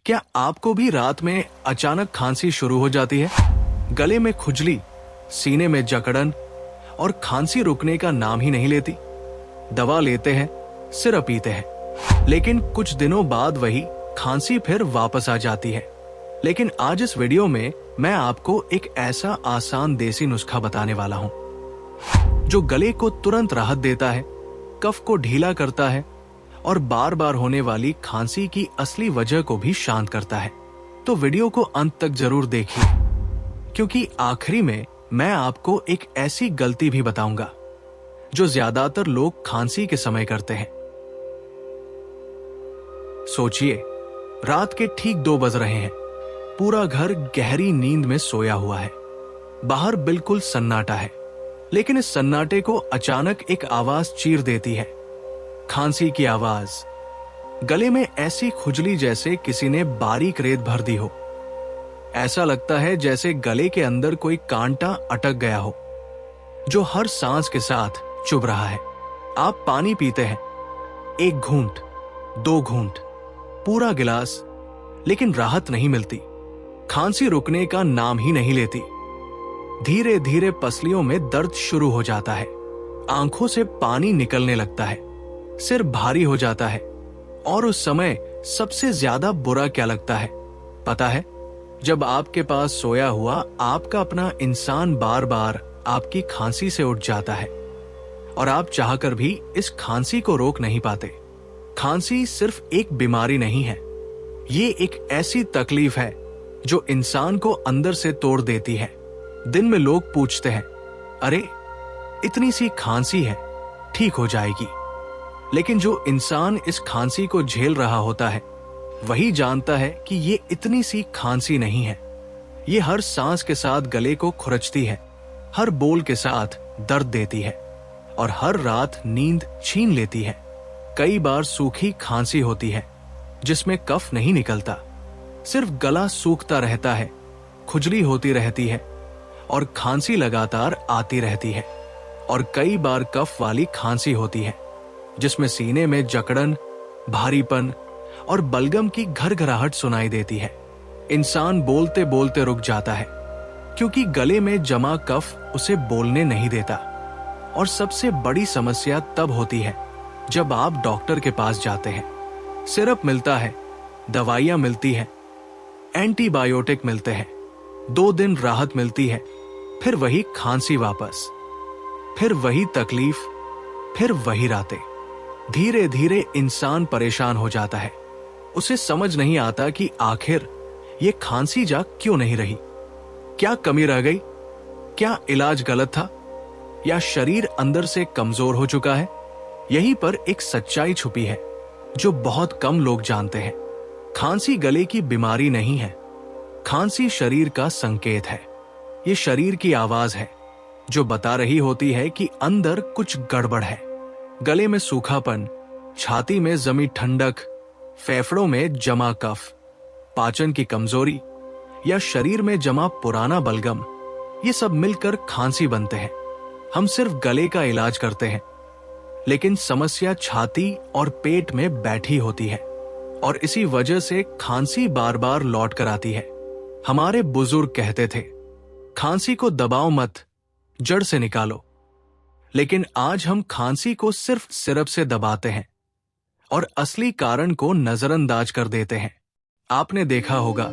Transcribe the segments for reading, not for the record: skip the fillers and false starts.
क्या आपको भी रात में अचानक खांसी शुरू हो जाती है? गले में खुजली, सीने में जकड़न और खांसी रुकने का नाम ही नहीं लेती। दवा लेते हैं, सिरप पीते हैं, लेकिन कुछ दिनों बाद वही खांसी फिर वापस आ जाती है। लेकिन आज इस वीडियो में मैं आपको एक ऐसा आसान देसी नुस्खा बताने वाला हूं जो गले को तुरंत राहत देता है, कफ को ढीला करता है और बार बार होने वाली खांसी की असली वजह को भी शांत करता है। तो वीडियो को अंत तक जरूर देखिए, क्योंकि आखिरी में मैं आपको एक ऐसी गलती भी बताऊंगा जो ज्यादातर लोग खांसी के समय करते हैं। सोचिए, रात के ठीक 2 बज रहे हैं। पूरा घर गहरी नींद में सोया हुआ है। बाहर बिल्कुल सन्नाटा है, लेकिन इस सन्नाटे को अचानक एक आवाज चीर देती है। खांसी की आवाज। गले में ऐसी खुजली जैसे किसी ने बारीक रेत भर दी हो। ऐसा लगता है जैसे गले के अंदर कोई कांटा अटक गया हो, जो हर सांस के साथ चुभ रहा है। आप पानी पीते हैं, 1 घूंट, 2 घूंट, पूरा गिलास, लेकिन राहत नहीं मिलती। खांसी रुकने का नाम ही नहीं लेती। धीरे धीरे पसलियों में दर्द शुरू हो जाता है, आंखों से पानी निकलने लगता है, सिर भारी हो जाता है। और उस समय सबसे ज्यादा बुरा क्या लगता है पता है? जब आपके पास सोया हुआ आपका अपना इंसान बार बार आपकी खांसी से उठ जाता है और आप चाहकर भी इस खांसी को रोक नहीं पाते। खांसी सिर्फ एक बीमारी नहीं है, ये एक ऐसी तकलीफ है जो इंसान को अंदर से तोड़ देती है। दिन में लोग पूछते हैं, अरे इतनी सी खांसी है, ठीक हो जाएगी। लेकिन जो इंसान इस खांसी को झेल रहा होता है वही जानता है कि ये इतनी सी खांसी नहीं है। ये हर सांस के साथ गले को खुरचती है, हर बोल के साथ दर्द देती है और हर रात नींद छीन लेती है। कई बार सूखी खांसी होती है जिसमें कफ नहीं निकलता, सिर्फ गला सूखता रहता है, खुजली होती रहती है और खांसी लगातार आती रहती है। और कई बार कफ वाली खांसी होती है जिसमें सीने में जकड़न, भारीपन और बलगम की घरघराहट सुनाई देती है। इंसान बोलते बोलते रुक जाता है क्योंकि गले में जमा कफ उसे बोलने नहीं देता। और सबसे बड़ी समस्या तब होती है जब आप डॉक्टर के पास जाते हैं। सिरप मिलता है, दवाइयां मिलती हैं, एंटीबायोटिक मिलते हैं, 2 दिन राहत मिलती है, फिर वही खांसी वापस, फिर वही तकलीफ, फिर वही रातें। धीरे धीरे इंसान परेशान हो जाता है। उसे समझ नहीं आता कि आखिर ये खांसी जा क्यों नहीं रही। क्या कमी रह गई? क्या इलाज गलत था? या शरीर अंदर से कमजोर हो चुका है? यहीं पर एक सच्चाई छुपी है जो बहुत कम लोग जानते हैं। खांसी गले की बीमारी नहीं है, खांसी शरीर का संकेत है। ये शरीर की आवाज है जो बता रही होती है कि अंदर कुछ गड़बड़ है। गले में सूखापन, छाती में जमी ठंडक, फेफड़ों में जमा कफ, पाचन की कमजोरी या शरीर में जमा पुराना बलगम, ये सब मिलकर खांसी बनते हैं। हम सिर्फ गले का इलाज करते हैं, लेकिन समस्या छाती और पेट में बैठी होती है और इसी वजह से खांसी बार बार लौट कर आती है। हमारे बुजुर्ग कहते थे, खांसी को दबाओ मत, जड़ से निकालो। लेकिन आज हम खांसी को सिर्फ सिरप से दबाते हैं और असली कारण को नजरअंदाज कर देते हैं। आपने देखा होगा,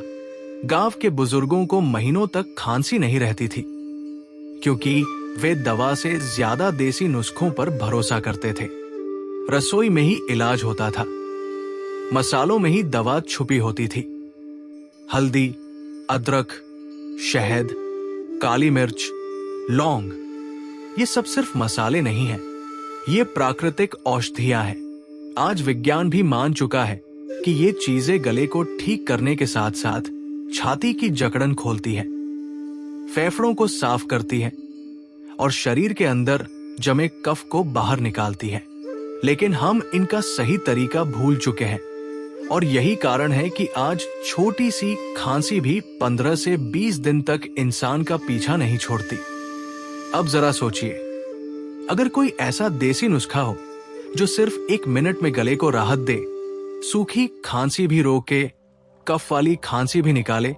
गांव के बुजुर्गों को महीनों तक खांसी नहीं रहती थी क्योंकि वे दवा से ज्यादा देसी नुस्खों पर भरोसा करते थे। रसोई में ही इलाज होता था, मसालों में ही दवा छुपी होती थी। हल्दी, अदरक, शहद, काली मिर्च, लौंग, ये सब सिर्फ मसाले नहीं हैं, ये प्राकृतिक औषधियां हैं। आज विज्ञान भी मान चुका है कि ये चीजें गले को ठीक करने के साथ साथ छाती की जकड़न खोलती है, फेफड़ों को साफ करती है और शरीर के अंदर जमे कफ को बाहर निकालती है। लेकिन हम इनका सही तरीका भूल चुके हैं और यही कारण है कि आज छोटी सी खांसी भी 15 से 20 दिन तक इंसान का पीछा नहीं छोड़ती। अब जरा सोचिए, अगर कोई ऐसा देसी नुस्खा हो जो सिर्फ 1 मिनट में गले को राहत दे, सूखी खांसी भी रोके, कफ वाली खांसी भी निकाले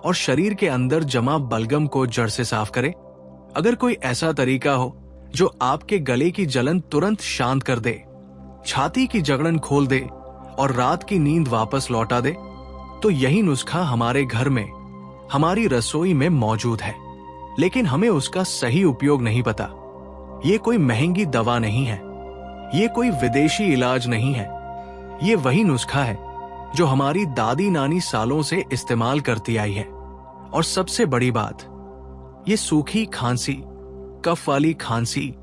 और शरीर के अंदर जमा बलगम को जड़ से साफ करे। अगर कोई ऐसा तरीका हो जो आपके गले की जलन तुरंत शांत कर दे, छाती की जकड़न खोल दे और रात की नींद वापस लौटा दे, तो यही नुस्खा हमारे घर में, हमारी रसोई में मौजूद है, लेकिन हमें उसका सही उपयोग नहीं पता। ये कोई महंगी दवा नहीं है, ये कोई विदेशी इलाज नहीं है। ये वही नुस्खा है जो हमारी दादी नानी सालों से इस्तेमाल करती आई है। और सबसे बड़ी बात, ये सूखी खांसी, कफ वाली खांसी,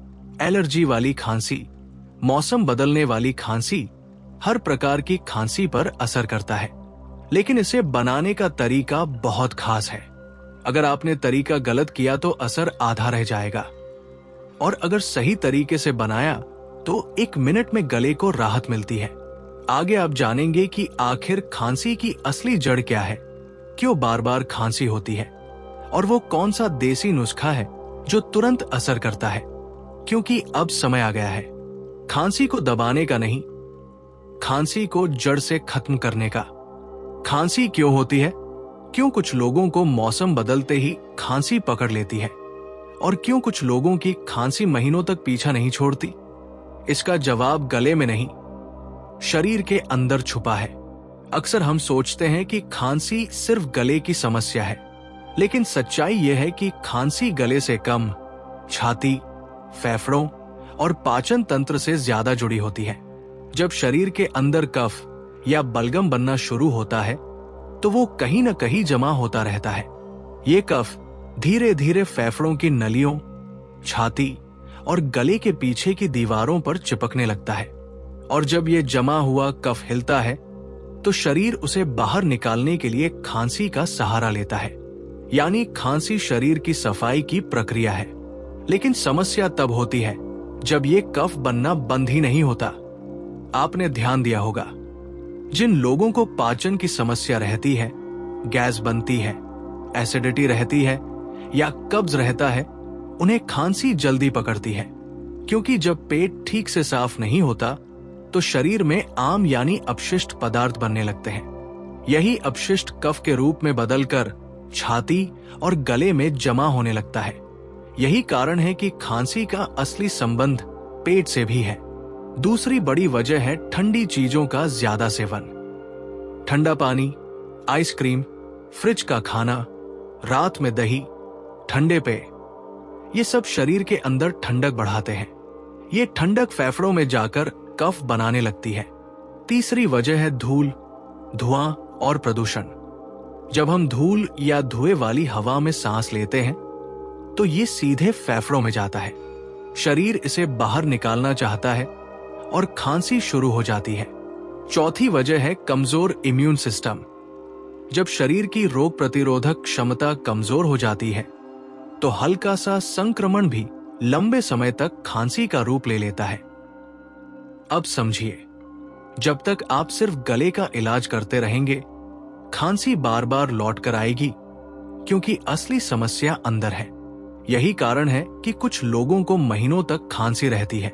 एलर्जी वाली खांसी, मौसम बदलने वाली खांसी, हर प्रकार की खांसी पर असर करता है। लेकिन इसे बनाने का तरीका बहुत खास है। अगर आपने तरीका गलत किया तो असर आधा रह जाएगा, और अगर सही तरीके से बनाया तो 1 मिनट में गले को राहत मिलती है। आगे आप जानेंगे कि आखिर खांसी की असली जड़ क्या है, क्यों बार बार खांसी होती है, और वो कौन सा देसी नुस्खा है जो तुरंत असर करता है। क्योंकि अब समय आ गया है खांसी को दबाने का नहीं, खांसी को जड़ से खत्म करने का। खांसी क्यों होती है? क्यों कुछ लोगों को मौसम बदलते ही खांसी पकड़ लेती है, और क्यों कुछ लोगों की खांसी महीनों तक पीछा नहीं छोड़ती? इसका जवाब गले में नहीं, शरीर के अंदर छुपा है। अक्सर हम सोचते हैं कि खांसी सिर्फ गले की समस्या है, लेकिन सच्चाई यह है कि खांसी गले से कम, छाती, फेफड़ों और पाचन तंत्र से ज्यादा जुड़ी होती है। जब शरीर के अंदर कफ या बलगम बनना शुरू होता है तो वो कहीं न कहीं जमा होता रहता है। ये कफ धीरे धीरे फेफड़ों की नलियों, छाती और गले के पीछे की दीवारों पर चिपकने लगता है, और जब ये जमा हुआ कफ हिलता है तो शरीर उसे बाहर निकालने के लिए खांसी का सहारा लेता है। यानी खांसी शरीर की सफाई की प्रक्रिया है। लेकिन समस्या तब होती है जब ये कफ बनना बंद ही नहीं होता। आपने ध्यान दिया होगा, जिन लोगों को पाचन की समस्या रहती है, गैस बनती है, एसिडिटी रहती है या कब्ज रहता है, उन्हें खांसी जल्दी पकड़ती है। क्योंकि जब पेट ठीक से साफ नहीं होता तो शरीर में आम यानी अपशिष्ट पदार्थ बनने लगते हैं। यही अपशिष्ट कफ के रूप में बदलकर छाती और गले में जमा होने लगता है। यही कारण है कि खांसी का असली संबंध पेट से भी है। दूसरी बड़ी वजह है ठंडी चीजों का ज्यादा सेवन। ठंडा पानी, आइसक्रीम, फ्रिज का खाना, रात में दही, ठंडे पेय, ये सब शरीर के अंदर ठंडक बढ़ाते हैं। ये ठंडक फेफड़ों में जाकर कफ बनाने लगती है। तीसरी वजह है धूल, धुआं और प्रदूषण। जब हम धूल या धुएं वाली हवा में सांस लेते हैं तो ये सीधे फेफड़ों में जाता है। शरीर इसे बाहर निकालना चाहता है और खांसी शुरू हो जाती है। चौथी वजह है कमजोर इम्यून सिस्टम। जब शरीर की रोग प्रतिरोधक क्षमता कमजोर हो जाती है तो हल्का सा संक्रमण भी लंबे समय तक खांसी का रूप ले लेता है। अब समझिए, जब तक आप सिर्फ गले का इलाज करते रहेंगे, खांसी बार बार लौट कर आएगी, क्योंकि असली समस्या अंदर है। यही कारण है कि कुछ लोगों को महीनों तक खांसी रहती है,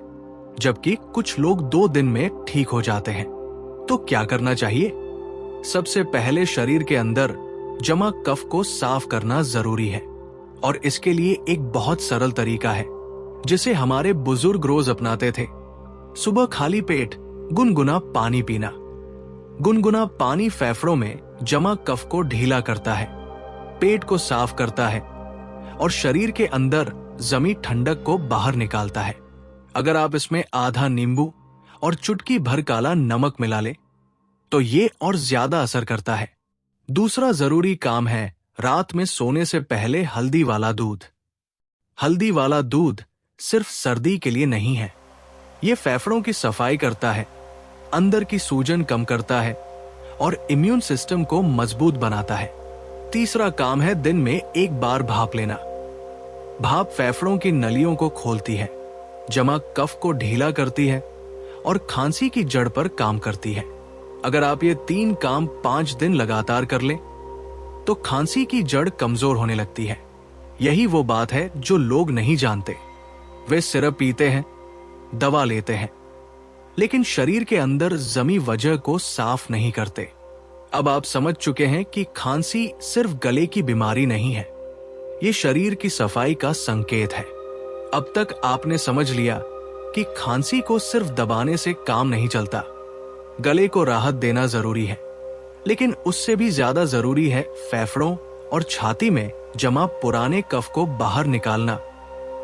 जबकि कुछ लोग 2 दिन में ठीक हो जाते हैं। तो क्या करना चाहिए? सबसे पहले शरीर के अंदर जमा कफ को साफ करना जरूरी है, और इसके लिए एक बहुत सरल तरीका है जिसे हमारे बुजुर्ग रोज अपनाते थे। सुबह खाली पेट गुनगुना पानी पीना। गुनगुना पानी फेफड़ों में जमा कफ को ढीला करता है, पेट को साफ करता है और शरीर के अंदर जमी ठंडक को बाहर निकालता है। अगर आप इसमें आधा नींबू और चुटकी भर काला नमक मिला ले तो ये और ज्यादा असर करता है। दूसरा जरूरी काम है रात में सोने से पहले हल्दी वाला दूध। हल्दी वाला दूध सिर्फ सर्दी के लिए नहीं है, ये फेफड़ों की सफाई करता है, अंदर की सूजन कम करता है और इम्यून सिस्टम को मजबूत बनाता है। तीसरा काम है दिन में 1 बार भाप लेना। भाप फेफड़ों की नलियों को खोलती है, जमा कफ को ढीला करती है और खांसी की जड़ पर काम करती है। अगर आप ये 3 काम 5 दिन लगातार कर लें तो खांसी की जड़ कमजोर होने लगती है। यही वो बात है जो लोग नहीं जानते। वे सिरप पीते हैं, दवा लेते हैं, लेकिन शरीर के अंदर जमी वजह को साफ नहीं करते। अब आप समझ चुके हैं कि खांसी सिर्फ गले की बीमारी नहीं है, ये शरीर की सफाई का संकेत है। अब तक आपने समझ लिया कि खांसी को सिर्फ दबाने से काम नहीं चलता। गले को राहत देना जरूरी है, लेकिन उससे भी ज्यादा जरूरी है फेफड़ों और छाती में जमा पुराने कफ को बाहर निकालना,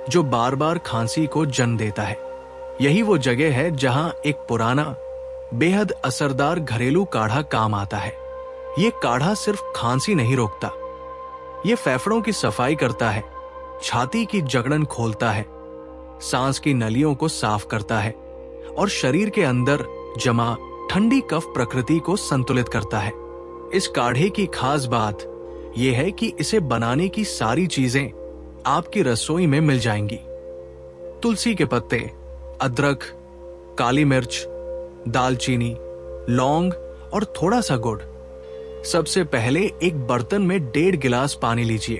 जो बार बार खांसी को जन्म देता है। यही वो जगह है जहां एक पुराना बेहद असरदार घरेलू काढ़ा काम आता है। ये काढ़ा सिर्फ खांसी नहीं रोकता, ये फेफड़ों की सफाई करता है, छाती की जकड़न खोलता है, सांस की नलियों को साफ करता है और शरीर के अंदर जमा ठंडी कफ प्रकृति को संतुलित करता है। इस काढ़े की खास बात यह है कि इसे बनाने की सारी चीजें आपकी रसोई में मिल जाएंगी। तुलसी के पत्ते, अदरक, काली मिर्च, दालचीनी, लौंग और थोड़ा सा गुड़। सबसे पहले एक बर्तन में 1.5 गिलास पानी लीजिए।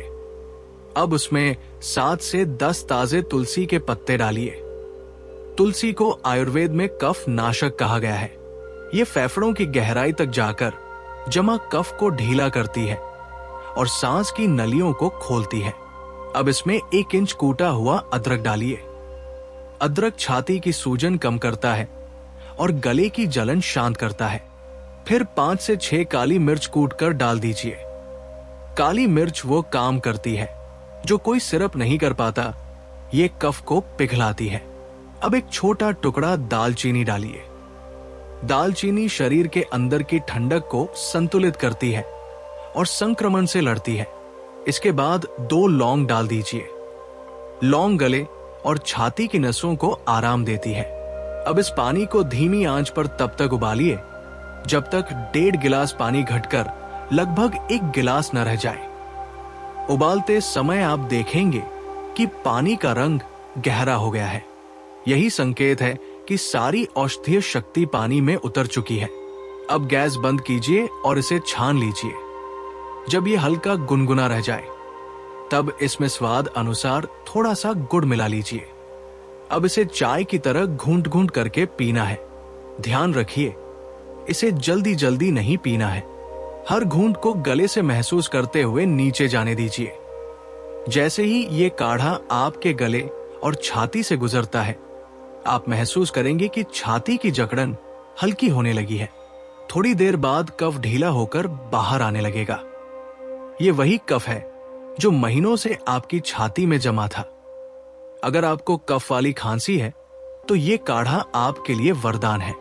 अब उसमें 7 से 10 ताजे तुलसी के पत्ते डालिए। तुलसी को आयुर्वेद में कफ नाशक कहा गया है। ये फेफड़ों की गहराई तक जाकर जमा कफ को ढीला करती है और सांस की नलियों को खोलती है। अब इसमें 1 इंच कूटा हुआ अदरक डालिए। अदरक छाती की सूजन कम करता है और गले की जलन शांत करता है। फिर 5 से 6 काली मिर्च कूटकर डाल दीजिए। काली मिर्च वो काम करती है जो कोई सिरप नहीं कर पाता, ये कफ को पिघलाती है। अब एक छोटा टुकड़ा दालचीनी डालिए। दालचीनी शरीर के अंदर की ठंडक को संतुलित करती है और संक्रमण से लड़ती है। इसके बाद 2 लौंग डाल दीजिए। लौंग गले और छाती की नसों को आराम देती है। अब इस पानी को धीमी आंच पर तब तक उबालिए जब तक 1.5 गिलास पानी घटकर लगभग 1 गिलास न रह जाए। उबालते समय आप देखेंगे कि पानी का रंग गहरा हो गया है। यही संकेत है कि सारी औषधीय शक्ति पानी में उतर चुकी है। अब गैस बंद कीजिए और इसे छान लीजिए। जब ये हल्का गुनगुना रह जाए तब इसमें स्वाद अनुसार थोड़ा सा गुड़ मिला लीजिए। अब इसे चाय की तरह घूंट घूंट करके पीना है। ध्यान रखिए, इसे जल्दी जल्दी नहीं पीना है। हर घूंट को गले से महसूस करते हुए नीचे जाने दीजिए। जैसे ही ये काढ़ा आपके गले और छाती से गुजरता है, आप महसूस करेंगे कि छाती की जकड़न हल्की होने लगी है। थोड़ी देर बाद कफ ढीला होकर बाहर आने लगेगा। ये वही कफ है जो महीनों से आपकी छाती में जमा था। अगर आपको कफ वाली खांसी है तो ये काढ़ा आपके लिए वरदान है।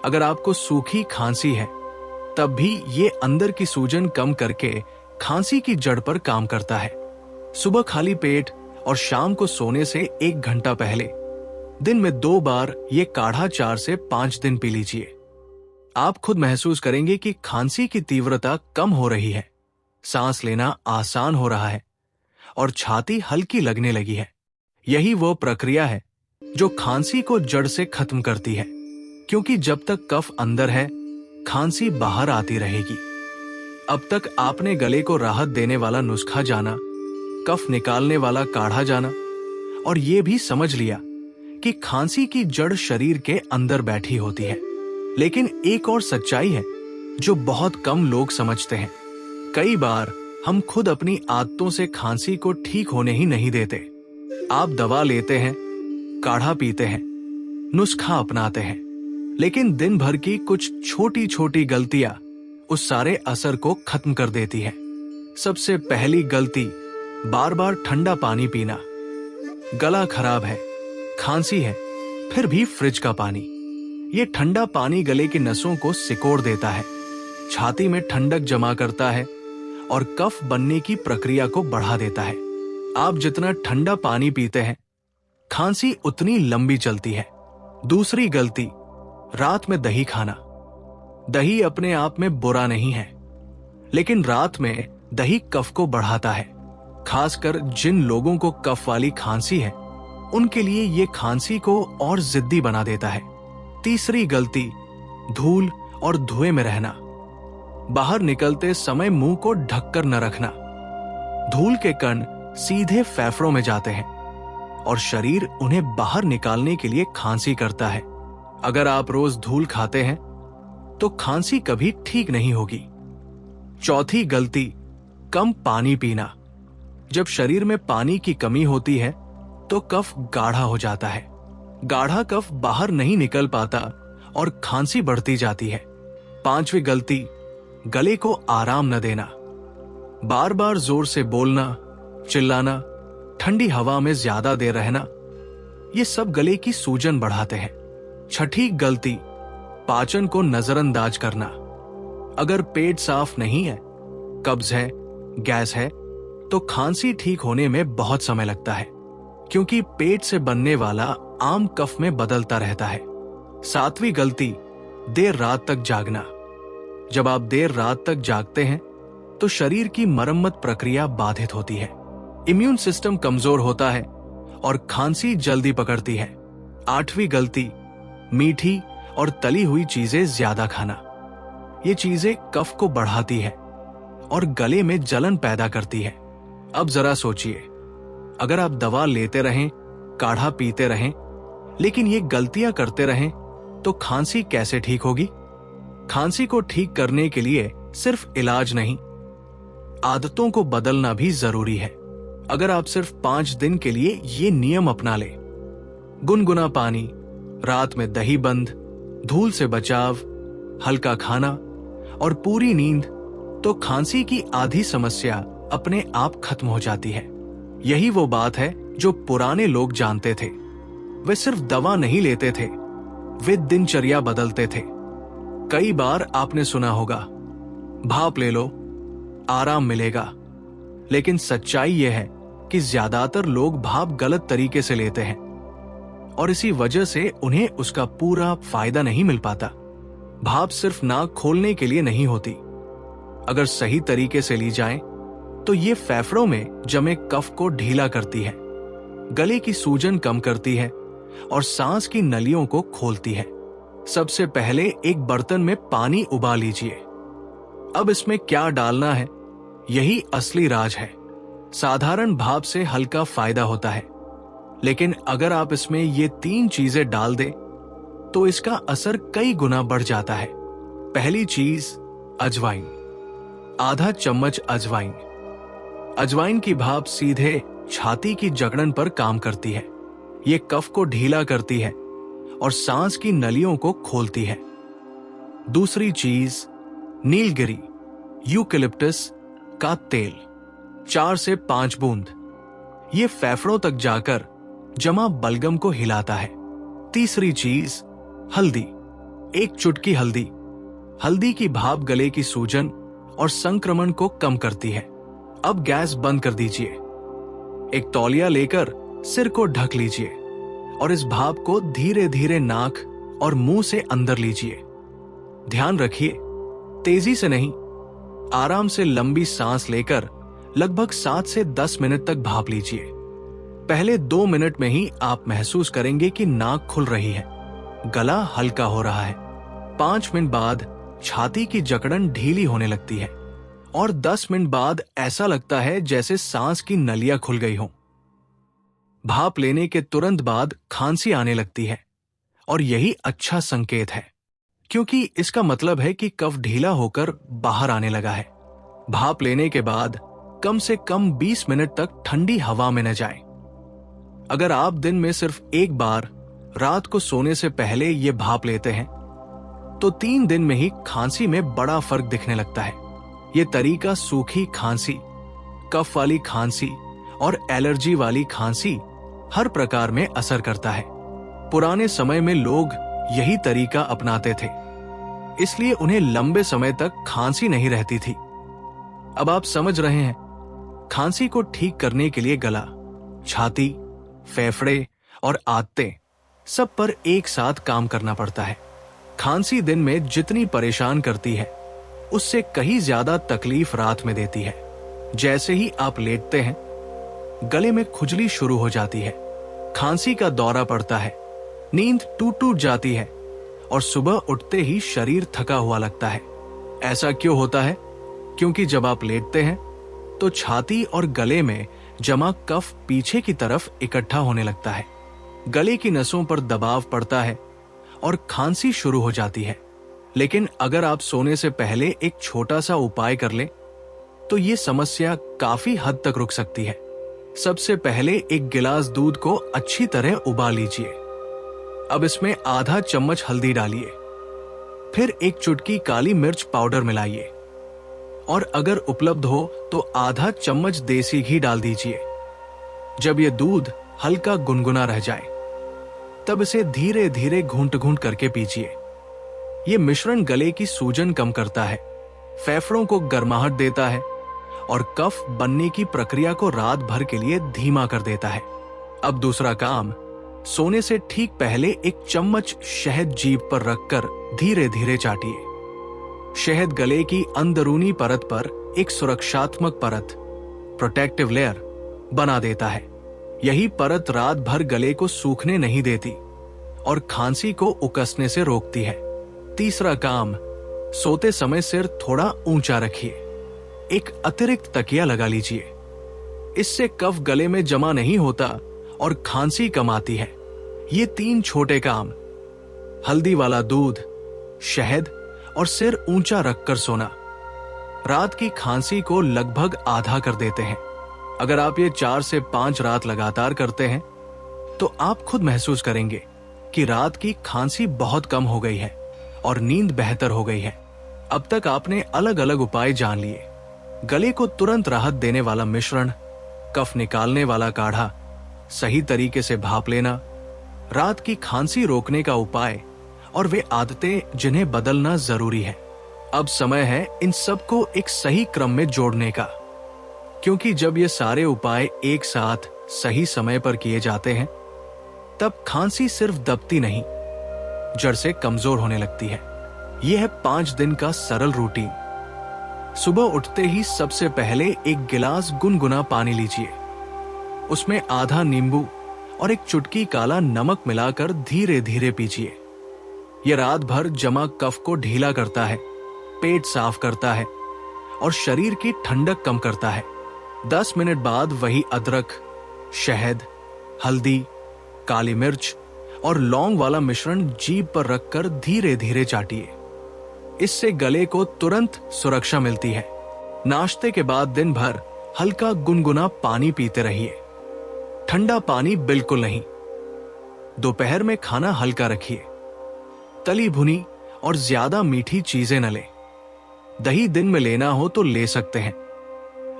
अगर आपको सूखी खांसी है तब भी ये अंदर की सूजन कम करके खांसी की जड़ पर काम करता है। सुबह खाली पेट और शाम को सोने से 1 घंटा पहले दिन में 2 बार ये काढ़ा 4 से 5 दिन पी लीजिए। आप खुद महसूस करेंगे कि खांसी की तीव्रता कम हो रही है, सांस लेना आसान हो रहा है और छाती हल्की लगने लगी है। यही वो प्रक्रिया है जो खांसी को जड़ से खत्म करती है, क्योंकि जब तक कफ अंदर है खांसी बाहर आती रहेगी। अब तक आपने गले को राहत देने वाला नुस्खा जाना, कफ निकालने वाला काढ़ा जाना और ये भी समझ लिया कि खांसी की जड़ शरीर के अंदर बैठी होती है। लेकिन एक और सच्चाई है जो बहुत कम लोग समझते हैं। कई बार हम खुद अपनी आदतों से खांसी को ठीक होने ही नहीं देते। आप दवा लेते हैं, काढ़ा पीते हैं, नुस्खा अपनाते हैं, लेकिन दिन भर की कुछ छोटी छोटी गलतियां उस सारे असर को खत्म कर देती है। सबसे पहली गलती, बार बार ठंडा पानी पीना। गला खराब है, खांसी है, फिर भी फ्रिज का पानी। ये ठंडा पानी गले की नसों को सिकोड़ देता है, छाती में ठंडक जमा करता है और कफ बनने की प्रक्रिया को बढ़ा देता है। आप जितना ठंडा पानी पीते हैं, खांसी उतनी लंबी चलती है। दूसरी गलती, रात में दही खाना। दही अपने आप में बुरा नहीं है, लेकिन रात में दही कफ को बढ़ाता है। खासकर जिन लोगों को कफ वाली खांसी है, उनके लिए ये खांसी को और जिद्दी बना देता है। तीसरी गलती, धूल और धुएं में रहना। बाहर निकलते समय मुंह को ढककर न रखना। धूल के कण सीधे फेफड़ों में जाते हैं और शरीर उन्हें बाहर निकालने के लिए खांसी करता है। अगर आप रोज धूल खाते हैं तो खांसी कभी ठीक नहीं होगी। चौथी गलती, कम पानी पीना। जब शरीर में पानी की कमी होती है तो कफ गाढ़ा हो जाता है। गाढ़ा कफ बाहर नहीं निकल पाता और खांसी बढ़ती जाती है। पांचवी गलती, गले को आराम न देना। बार बार जोर से बोलना, चिल्लाना, ठंडी हवा में ज्यादा देर रहना, ये सब गले की सूजन बढ़ाते हैं। छठी गलती, पाचन को नजरअंदाज करना। अगर पेट साफ नहीं है, कब्ज है, गैस है, तो खांसी ठीक होने में बहुत समय लगता है, क्योंकि पेट से बनने वाला आम कफ में बदलता रहता है। सातवीं गलती, देर रात तक जागना। जब आप देर रात तक जागते हैं तो शरीर की मरम्मत प्रक्रिया बाधित होती है, इम्यून सिस्टम कमजोर होता है और खांसी जल्दी पकड़ती है। आठवीं गलती, मीठी और तली हुई चीजें ज्यादा खाना। ये चीजें कफ को बढ़ाती है और गले में जलन पैदा करती है। अब जरा सोचिए, अगर आप दवा लेते रहें, काढ़ा पीते रहें, लेकिन ये गलतियां करते रहें, तो खांसी कैसे ठीक होगी? खांसी को ठीक करने के लिए सिर्फ इलाज नहीं, आदतों को बदलना भी जरूरी है। अगर आप सिर्फ 5 दिन के लिए ये नियम अपना ले, गुनगुना पानी, रात में दही बंद, धूल से बचाव, हल्का खाना और पूरी नींद, तो खांसी की आधी समस्या अपने आप खत्म हो जाती है। यही वो बात है जो पुराने लोग जानते थे। वे सिर्फ दवा नहीं लेते थे, वे दिनचर्या बदलते थे। कई बार आपने सुना होगा, भाप ले लो, आराम मिलेगा। लेकिन सच्चाई यह है कि ज्यादातर लोग भाप गलत तरीके से लेते हैं और इसी वजह से उन्हें उसका पूरा फायदा नहीं मिल पाता। भाप सिर्फ नाक खोलने के लिए नहीं होती। अगर सही तरीके से ली जाए तो ये फेफड़ों में जमे कफ को ढीला करती है, गले की सूजन कम करती है और सांस की नलियों को खोलती है। सबसे पहले एक बर्तन में पानी उबाल लीजिए। अब इसमें क्या डालना है, यही असली राज है। साधारण भाप से हल्का फायदा होता है, लेकिन अगर आप इसमें ये 3 चीजें डाल दें तो इसका असर कई गुना बढ़ जाता है। पहली चीज, अजवाइन। आधा चम्मच अजवाइन। अजवाइन की भाप सीधे छाती की जकड़न पर काम करती है। ये कफ को ढीला करती है और सांस की नलियों को खोलती है। दूसरी चीज, नीलगिरी यूकेलिप्टस का तेल, 4 से 5 बूंद। ये फेफड़ों तक जाकर जमा बलगम को हिलाता है। तीसरी चीज, हल्दी, 1 चुटकी हल्दी। हल्दी की भाप गले की सूजन और संक्रमण को कम करती है। अब गैस बंद कर दीजिए। एक तौलिया लेकर सिर को ढक लीजिए और इस भाप को धीरे धीरे नाक और मुंह से अंदर लीजिए। ध्यान रखिए, तेजी से नहीं, आराम से लंबी सांस लेकर लगभग 7 से 10 मिनट तक भाप लीजिए। पहले 2 मिनट में ही आप महसूस करेंगे कि नाक खुल रही है, गला हल्का हो रहा है। 5 मिनट बाद छाती की जकड़न ढीली होने लगती है और 10 मिनट बाद ऐसा लगता है जैसे सांस की नलियां खुल गई हों। भाप लेने के तुरंत बाद खांसी आने लगती है और यही अच्छा संकेत है, क्योंकि इसका मतलब है कि कफ ढीला होकर बाहर आने लगा है। भाप लेने के बाद कम से कम 20 मिनट तक ठंडी हवा में न जाएं। अगर आप दिन में सिर्फ एक बार रात को सोने से पहले ये भाप लेते हैं तो 3 दिन में ही खांसी में बड़ा फर्क दिखने लगता है। ये तरीका सूखी खांसी, कफ वाली खांसी और एलर्जी वाली खांसी हर प्रकार में असर करता है। पुराने समय में लोग यही तरीका अपनाते थे, इसलिए उन्हें लंबे समय तक खांसी नहीं रहती थी। अब आप समझ रहे हैं, खांसी को ठीक करने के लिए गला, छाती, फेफड़े और आंतें सब पर एक साथ काम करना पड़ता है। खांसी दिन में जितनी परेशान करती है, उससे कहीं ज्यादा तकलीफ रात में देती है। जैसे ही आप लेटते हैं, गले में खुजली शुरू हो जाती है, खांसी का दौरा पड़ता है, नींद टूट जाती है और सुबह उठते ही शरीर थका हुआ लगता है। ऐसा क्यों होता है? क्योंकि जब आप लेटते हैं तो छाती और गले में जमा कफ पीछे की तरफ इकट्ठा होने लगता है, गले की नसों पर दबाव पड़ता है और खांसी शुरू हो जाती है। लेकिन अगर आप सोने से पहले एक छोटा सा उपाय कर लें तो ये समस्या काफी हद तक रुक सकती है। सबसे पहले एक गिलास दूध को अच्छी तरह उबाल लीजिए। अब इसमें आधा चम्मच हल्दी डालिए, फिर एक चुटकी काली मिर्च पाउडर मिलाइए और अगर उपलब्ध हो तो आधा चम्मच देसी घी डाल दीजिए। जब यह दूध हल्का गुनगुना रह जाए तब इसे धीरे धीरे घूंट घूंट करके पीजिए। यह मिश्रण गले की सूजन कम करता है, फेफड़ों को गर्माहट देता है और कफ बनने की प्रक्रिया को रात भर के लिए धीमा कर देता है। अब दूसरा काम, सोने से ठीक पहले एक चम्मच शहद जीभ पर रखकर धीरे धीरे चाटिए। शहद गले की अंदरूनी परत पर एक सुरक्षात्मक परत, प्रोटेक्टिव लेयर, बना देता है। यही परत रात भर गले को सूखने नहीं देती और खांसी को उकसने से रोकती है। तीसरा काम, सोते समय सिर थोड़ा ऊंचा रखिए। एक अतिरिक्त तकिया लगा लीजिए। इससे कफ गले में जमा नहीं होता और खांसी कम आती है। ये 3 छोटे काम, हल्दी वाला दूध, शहद और सिर ऊंचा रखकर सोना, रात की खांसी को लगभग आधा कर देते हैं। अगर आप ये 4 से 5 रात लगातार करते हैं तो आप खुद महसूस करेंगे कि रात की खांसी बहुत कम हो गई है और नींद बेहतर हो गई है। अब तक आपने अलग अलग उपाय जान लिए। गले को तुरंत राहत देने वाला मिश्रण, कफ निकालने वाला काढ़ा, सही तरीके से भाप लेना, रात की खांसी रोकने का उपाय और वे आदतें जिन्हें बदलना जरूरी है। अब समय है इन सबको एक सही क्रम में जोड़ने का, क्योंकि जब ये सारे उपाय एक साथ सही समय पर किए जाते हैं तब खांसी सिर्फ दबती नहीं, जड़ से कमजोर होने लगती है। यह है 5 दिन का सरल रूटीन। सुबह उठते ही सबसे पहले एक गिलास गुनगुना पानी लीजिए। उसमें आधा नींबू और एक चुटकी काला नमक मिलाकर धीरे धीरे पीजिए। यह रात भर जमा कफ को ढीला करता है, पेट साफ करता है और शरीर की ठंडक कम करता है। 10 मिनट बाद वही अदरक, शहद, हल्दी, काली मिर्च और लौंग वाला मिश्रण जीभ पर रखकर धीरे धीरे चाटिए। इससे गले को तुरंत सुरक्षा मिलती है। नाश्ते के बाद दिन भर हल्का गुनगुना पानी पीते रहिए। ठंडा पानी बिल्कुल नहीं। दोपहर में खाना हल्का रखिए। तली भुनी और ज्यादा मीठी चीजें न लें। दही दिन में लेना हो तो ले सकते हैं,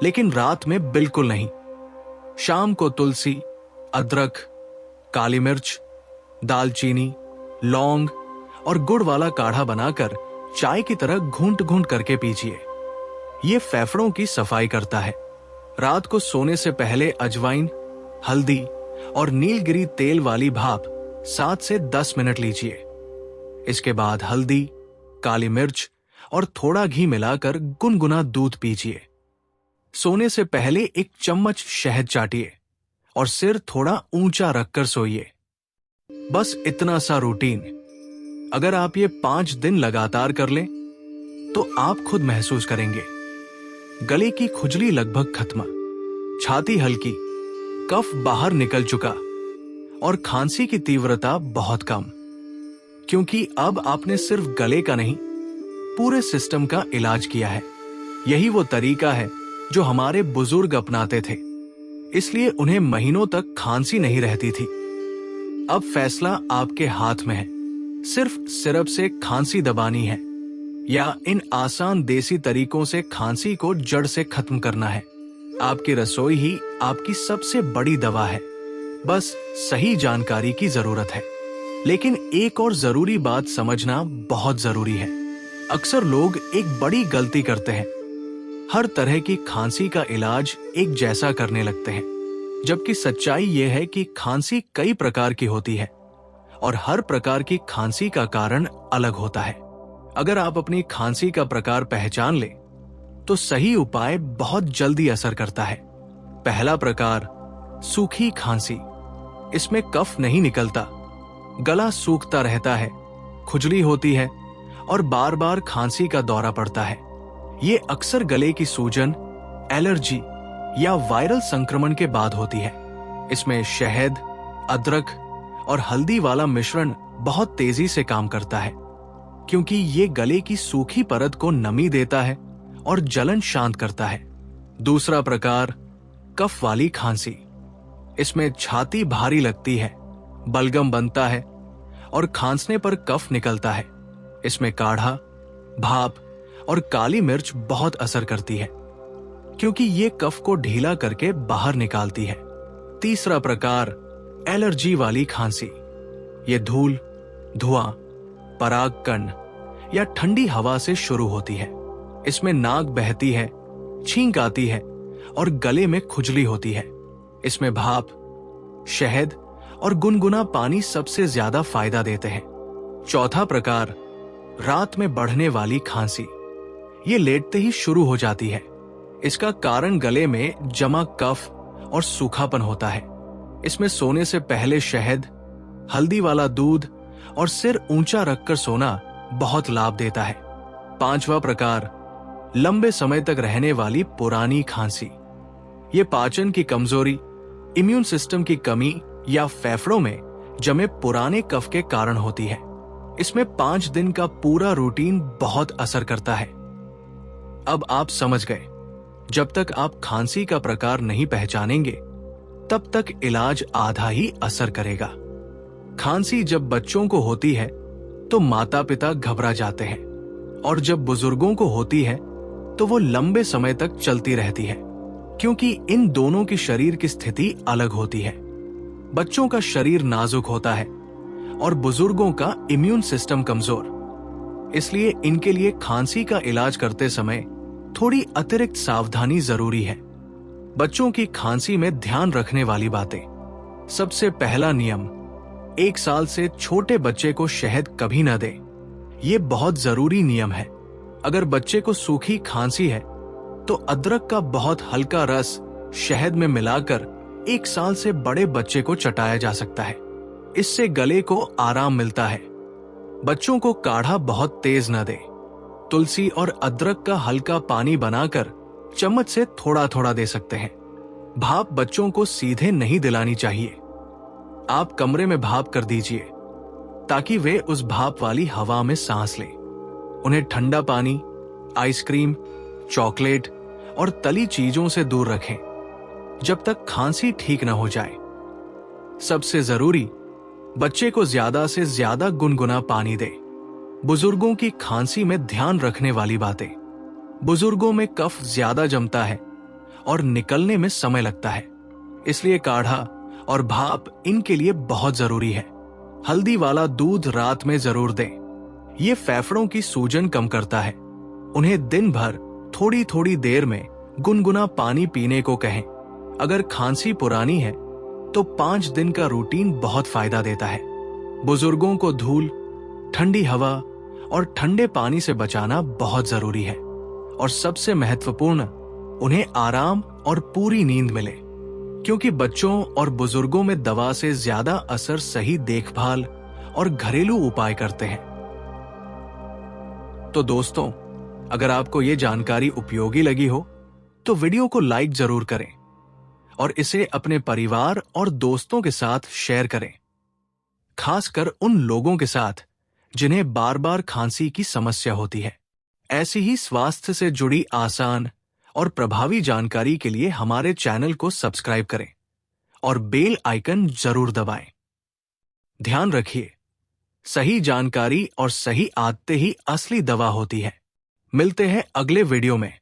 लेकिन रात में बिल्कुल नहीं। शाम को तुलसी, अदरक, काली मिर्च, दालचीनी, लौंग और गुड़ वाला काढ़ा बनाकर चाय की तरह घूंट घूंट करके पीजिए। ये फेफड़ों की सफाई करता है। रात को सोने से पहले अजवाइन, हल्दी और नीलगिरी तेल वाली भाप 7 से 10 मिनट लीजिए। इसके बाद हल्दी, काली मिर्च और थोड़ा घी मिलाकर गुनगुना दूध पीजिए। सोने से पहले एक चम्मच शहद चाटिए और सिर थोड़ा ऊंचा रखकर सोइए। बस इतना सा रूटीन अगर आप ये 5 दिन लगातार कर लें तो आप खुद महसूस करेंगे गले की खुजली लगभग खत्म, छाती हल्की, कफ बाहर निकल चुका और खांसी की तीव्रता बहुत कम। क्योंकि अब आपने सिर्फ गले का नहीं, पूरे सिस्टम का इलाज किया है। यही वो तरीका है जो हमारे बुजुर्ग अपनाते थे, इसलिए उन्हें महीनों तक खांसी नहीं रहती थी। अब फैसला आपके हाथ में है। सिर्फ सिरप से खांसी दबानी है या इन आसान देसी तरीकों से खांसी को जड़ से खत्म करना है। आपकी रसोई ही आपकी सबसे बड़ी दवा है। बस सही जानकारी की जरूरत है। लेकिन एक और जरूरी बात समझना बहुत जरूरी है। अक्सर लोग एक बड़ी गलती करते हैं। हर तरह की खांसी का इलाज एक जैसा करने लगते हैं, जबकि सच्चाई यह है कि खांसी कई प्रकार की होती है और हर प्रकार की खांसी का कारण अलग होता है। अगर आप अपनी खांसी का प्रकार पहचान लें तो सही उपाय बहुत जल्दी असर करता है। पहला प्रकार, सूखी खांसी। इसमें कफ नहीं निकलता, गला सूखता रहता है, खुजली होती है और बार बार खांसी का दौरा पड़ता है। ये अक्सर गले की सूजन, एलर्जी या वायरल संक्रमण के बाद होती है। इसमें शहद, अदरक और हल्दी वाला मिश्रण बहुत तेजी से काम करता है क्योंकि ये गले की सूखी परत को नमी देता है और जलन शांत करता है। दूसरा प्रकार, कफ वाली खांसी। इसमें छाती भारी लगती है, बलगम बनता है और खांसने पर कफ निकलता है। इसमें काढ़ा, भाप और काली मिर्च बहुत असर करती है, क्योंकि ये कफ को ढीला करके बाहर निकालती है। तीसरा प्रकार, एलर्जी वाली खांसी। ये धूल, धुआं, परागकण या ठंडी हवा से शुरू होती है। इसमें नाक बहती है, छींक आती है और गले में खुजली होती है। इसमें भाप, शहद और गुनगुना पानी सबसे ज्यादा फायदा देते हैं। चौथा प्रकार, रात में बढ़ने वाली खांसी। ये लेटते ही शुरू हो जाती है। इसका कारण गले में जमा कफ और सूखापन होता है। इसमें सोने से पहले शहद, हल्दी वाला दूध और सिर ऊंचा रखकर सोना बहुत लाभ देता है। पांचवा प्रकार, लंबे समय तक रहने वाली पुरानी खांसी। ये पाचन की कमजोरी, इम्यून सिस्टम की कमी या फेफड़ों में जमे पुराने कफ के कारण होती है। इसमें 5 दिन का पूरा रूटीन बहुत असर करता है। अब आप समझ गए, जब तक आप खांसी का प्रकार नहीं पहचानेंगे तब तक इलाज आधा ही असर करेगा। खांसी जब बच्चों को होती है तो माता पिता घबरा जाते हैं, और जब बुजुर्गों को होती है तो वो लंबे समय तक चलती रहती है, क्योंकि इन दोनों की शरीर की स्थिति अलग होती है। बच्चों का शरीर नाजुक होता है और बुजुर्गों का इम्यून सिस्टम कमजोर। इसलिए इनके लिए खांसी का इलाज करते समय थोड़ी अतिरिक्त सावधानी जरूरी है। बच्चों की खांसी में ध्यान रखने वाली बातें। सबसे पहला नियम, 1 साल से छोटे बच्चे को शहद कभी न दें। ये बहुत जरूरी नियम है। अगर बच्चे को सूखी खांसी है तो अदरक का बहुत हल्का रस शहद में मिलाकर 1 साल से बड़े बच्चे को चटाया जा सकता है। इससे गले को आराम मिलता है। बच्चों को काढ़ा बहुत तेज न दे। तुलसी और अदरक का हल्का पानी बनाकर चम्मच से थोड़ा थोड़ा दे सकते हैं। भाप बच्चों को सीधे नहीं दिलानी चाहिए। आप कमरे में भाप कर दीजिए ताकि वे उस भाप वाली हवा में सांस लें। उन्हें ठंडा पानी, आइसक्रीम, चॉकलेट और तली चीजों से दूर रखें जब तक खांसी ठीक न हो जाए। सबसे जरूरी, बच्चे को ज्यादा से ज्यादा गुनगुना पानी दें। बुजुर्गों की खांसी में ध्यान रखने वाली बातें। बुजुर्गों में कफ ज्यादा जमता है और निकलने में समय लगता है, इसलिए काढ़ा और भाप इनके लिए बहुत जरूरी है। हल्दी वाला दूध रात में जरूर दें। ये फेफड़ों की सूजन कम करता है। उन्हें दिन भर थोड़ी थोड़ी देर में गुनगुना पानी पीने को कहें। अगर खांसी पुरानी है तो 5 दिन का रूटीन बहुत फायदा देता है। बुजुर्गों को धूल, ठंडी हवा और ठंडे पानी से बचाना बहुत जरूरी है, और सबसे महत्वपूर्ण, उन्हें आराम और पूरी नींद मिले, क्योंकि बच्चों और बुजुर्गों में दवा से ज्यादा असर सही देखभाल और घरेलू उपाय करते हैं। तो दोस्तों, अगर आपको ये जानकारी उपयोगी लगी हो तो वीडियो को लाइक जरूर करें और इसे अपने परिवार और दोस्तों के साथ शेयर करें, खासकर उन लोगों के साथ जिन्हें बार बार खांसी की समस्या होती है। ऐसी ही स्वास्थ्य से जुड़ी आसान और प्रभावी जानकारी के लिए हमारे चैनल को सब्सक्राइब करें और बेल आइकन जरूर दबाएं। ध्यान रखिए, सही जानकारी और सही आदतें ही असली दवा होती है। मिलते हैं अगले वीडियो में।